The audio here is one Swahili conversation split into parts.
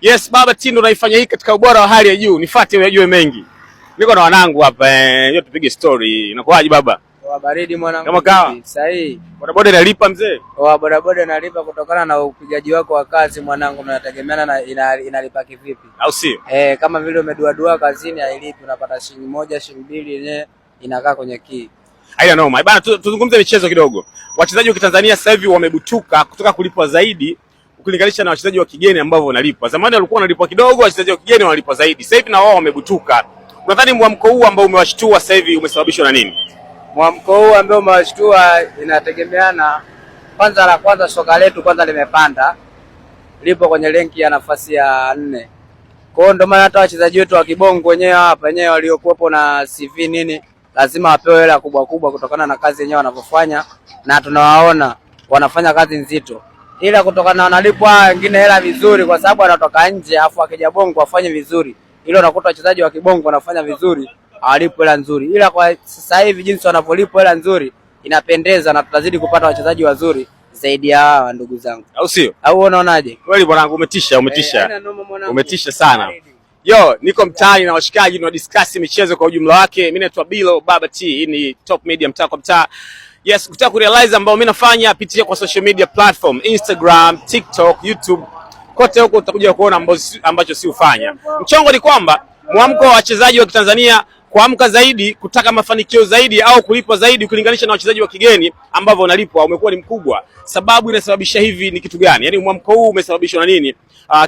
Yes, Baba T ndo naifanya hii katika ubora wa hali ya juu. Nifuate uyajue mengi. Niko na wanangu hapa leo tupige story. Inakuwaje baba? Wa baridi mwanangu. Kama kawa? Sahihi. Bodaboda inalipa mzee? Bodaboda inalipa kutokana na upigaji wako wa kazi mwanangu, mnategemeana na inalipa kivipi? Au sio? Kama vile umeduadua kazini hailipi, unapata shilingi moja, shilingi mbili yenyewe inakaa kwenye key. Haina noma. Bana tuzungumze michezo kidogo. Wachezaji wa Kitanzania sasa hivi wamebutuka kutoka kulipwa zaidi ukilinganisha na wachezaji wa kigeni ambao wanalipwa. Zamani walikuwa wanalipwa kidogo, wachezaji wa kigeni wanalipwa zaidi. Sasa hivi na wao wamebutuka. Unadhani mwamko huu ambao umewashtua sasa hivi umesababishwa na nini? Mwamko huu ambao umewashtua inategemeana, kwanza soka letu kwanza limepanda. Lipo kwenye renki ya nafasi ya 4. Kwa hiyo ndio maana hata wachezaji wetu wa kibongo wenyewe hapa wenyewe waliokuwepo na CV nini lazima wapewe hela kubwa kubwa kutokana na kazi yenyewe wanavyofanya, na tunawaona wanafanya kazi nzito. Ila kutokana wanalipwa wengine hela vizuri kwa sababu wanatoka nje, afu akija bongo wafanye vizuri. Ile unakuta wachezaji wa kibongo wanafanya vizuri, hawalipwi hela nzuri. Ila kwa sasa hivi jinsi wanavyolipwa hela nzuri inapendeza, na tutazidi kupata wachezaji wazuri zaidi ya hawa ndugu zangu. Au sio? Au unaonaje? Kweli bwanangu umetisha sana. Yo, niko mtaani na washikaji na discuss michezo kwa ujumla wake. Mimi naitwa Bilo Baba T, hii ni Top Media mtaa kwa mtaa. Yes, kutaka kurealize ambao mimi nafanya pitia kwa social media platform, Instagram, TikTok, YouTube. Kote huko utakuja kuona ambacho si ufanya. Mchongo ni kwamba mwamko wa wachezaji wa Kitanzania kuamka zaidi, kutaka mafanikio zaidi au kulipwa zaidi ukilinganisha na wachezaji wa kigeni ambao wanalipwa umekuwa ni mkubwa. Sababu inasababisha hivi ni kitu gani? Yaani mwamko huu umesababishwa na nini?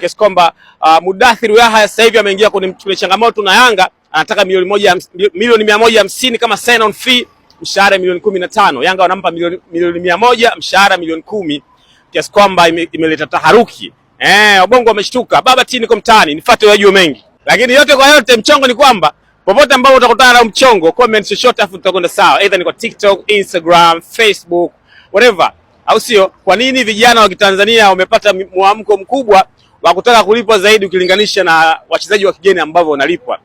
Kiasi kwamba Mudathir Yahya sasa hivi ameingia kwenye changamoto na Yanga, anataka milioni 150 kama sign on fee, mshahara milioni 15. Yanga wanampa milioni 100, mshahara milioni 10. Kiasi kwamba imeleta taharuki. Wabongo wameshtuka. Baba T niko mtaani, nifuate wajue mengi. Lakini yote kwa yote mchongo ni kwamba popote ambao utakutana na mchongo, comment chochote afu tutakwenda sawa. Either ni kwa TikTok, Instagram, Facebook, whatever. Au sio? Kwa nini vijana wa Kitanzania wamepata mwamko mkubwa wa kutaka kulipwa zaidi ukilinganisha na wachezaji wa kigeni ambao wanalipwa?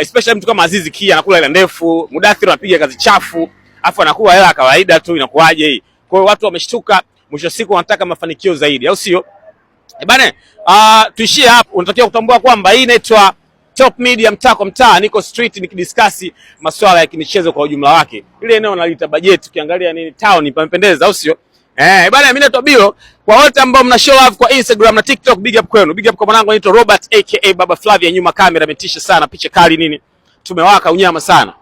Especially mtu kama Azizi Ki anakula hela ndefu, Mudathir anapiga kazi chafu, afu anakuwa hela kawaida tu, inakuaje hii? Kwa hiyo watu wameshtuka, mwisho siku wanataka mafanikio zaidi, au sio? Bana, tuishie hapo. Unatakiwa kutambua kwamba hii inaitwa Top Media mtaa kwa mtaa, niko street nikidiscuss masuala ya kimichezo kwa ujumla wake. Ile eneo nalita budget, ukiangalia nini town pamependeza, au sio? Bana, mimi naitwa Bilo. Kwa wote ambao mna show love kwa Instagram na TikTok, big up kwenu. Big up kwa mwanangu anaitwa Robert aka Baba Flavia, nyuma kamera ametisha sana, picha kali nini. Tumewaka unyama sana.